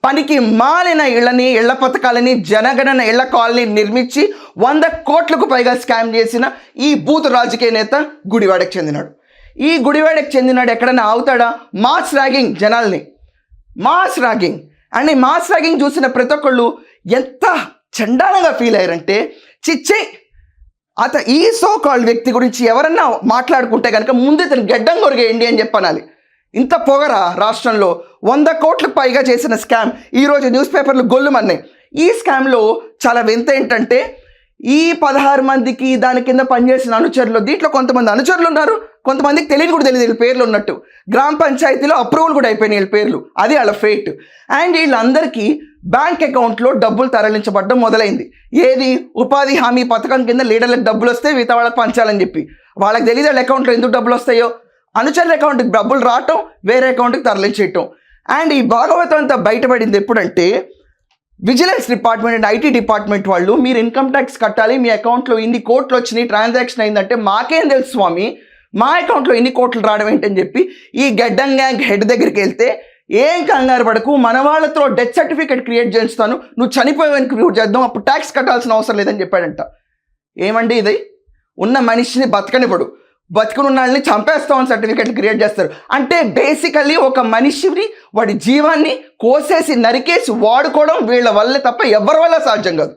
పనికి మాలిన ఇళ్లని, ఇళ్ల పథకాలని, జనగణన ఇళ్ల కాలనీ నిర్మించి 100 కోట్లకు పైగా స్కామ్ చేసిన ఈ బూత్ రాజకీయ నేత గుడివాడకు చెందినాడు. ఈ గుడివాడకు చెందినాడు ఎక్కడైనా ఆగుతాడా? మాస్ ర్యాగింగ్, జనాల్ని మాస్ ర్యాగింగ్. అండ్ ఈ మాస్ ర్యాగింగ్ చూసిన ప్రతి ఒక్కళ్ళు ఎంత చండాలంగా ఫీల్ అయ్యారంటే, చిచ్చే ఈ సో కాల్డ్ వ్యక్తి గురించి ఎవరన్నా మాట్లాడుకుంటే కనుక ముందు ఇతను గెడ్డం కొరిగేయండి అని చెప్పనాలి. ఇంత పొగరా రాష్ట్రంలో 100 కోట్లకు పైగా చేసిన స్కామ్ ఈరోజు న్యూస్ పేపర్లు గొల్లుమన్నాయి. ఈ స్కామ్లో చాలా వింత ఏంటంటే, ఈ 16 మందికి దాని కింద పనిచేసిన అనుచరులు, దీంట్లో కొంతమంది అనుచరులు ఉన్నారు, కొంతమందికి తెలియని కూడా తెలియదు వీళ్ళ పేర్లు ఉన్నట్టు. గ్రామ పంచాయతీలో అప్రూవల్ కూడా అయిపోయినాయి వీళ్ళ పేర్లు, అది వాళ్ళ ఫేట్. అండ్ వీళ్ళందరికీ బ్యాంక్ అకౌంట్లో డబ్బులు తరలించబడడం మొదలైంది. ఏది? ఉపాధి హామీ పథకం కింద లీడర్లకు డబ్బులు వస్తే మిగతా వాళ్ళకి పంచాలని చెప్పి. వాళ్ళకి తెలియదు వాళ్ళ అకౌంట్లో ఎందుకు డబ్బులు వస్తాయో. అనుచరుల అకౌంట్కి డబ్బులు రావటం, వేరే అకౌంట్కి తరలించేయటం. అండ్ ఈ భాగవతం అంతా బయటపడింది ఎప్పుడంటే, vigilance department and IT department వాళ్ళు మీరు ఇన్కమ్ ట్యాక్స్ కట్టాలి, మీ అకౌంట్లో ఇన్ని కోట్లు వచ్చినాయి, ట్రాన్సాక్షన్ అయిందంటే మాకేం తెలుసు స్వామి, మా అకౌంట్లో ఇన్ని కోట్లు రావడం ఏంటని చెప్పి ఈ గెడ్డం గ్యాంగ్ హెడ్ దగ్గరికి వెళ్తే, ఏం కంగారు పడకు, మన వాళ్ళతో డెత్ సర్టిఫికేట్ క్రియేట్ చేస్తాను, నువ్వు చనిపోయావని క్రియేట్ చేద్దాం, అప్పుడు ట్యాక్స్ కట్టాల్సిన అవసరం లేదని చెప్పాడంట. ఏమండి ఇది? ఉన్న మనిషిని బతకనివ్వడు, బతుకున్న వాళ్ళని చంపేస్తామని సర్టిఫికెట్లు క్రియేట్ చేస్తారు. అంటే బేసికల్లీ ఒక మనిషిని, వాడి జీవాన్ని కోసేసి నరికేసి వాడుకోవడం వీళ్ళ వల్లే తప్ప ఎవరి వల్ల సాధ్యం కాదు.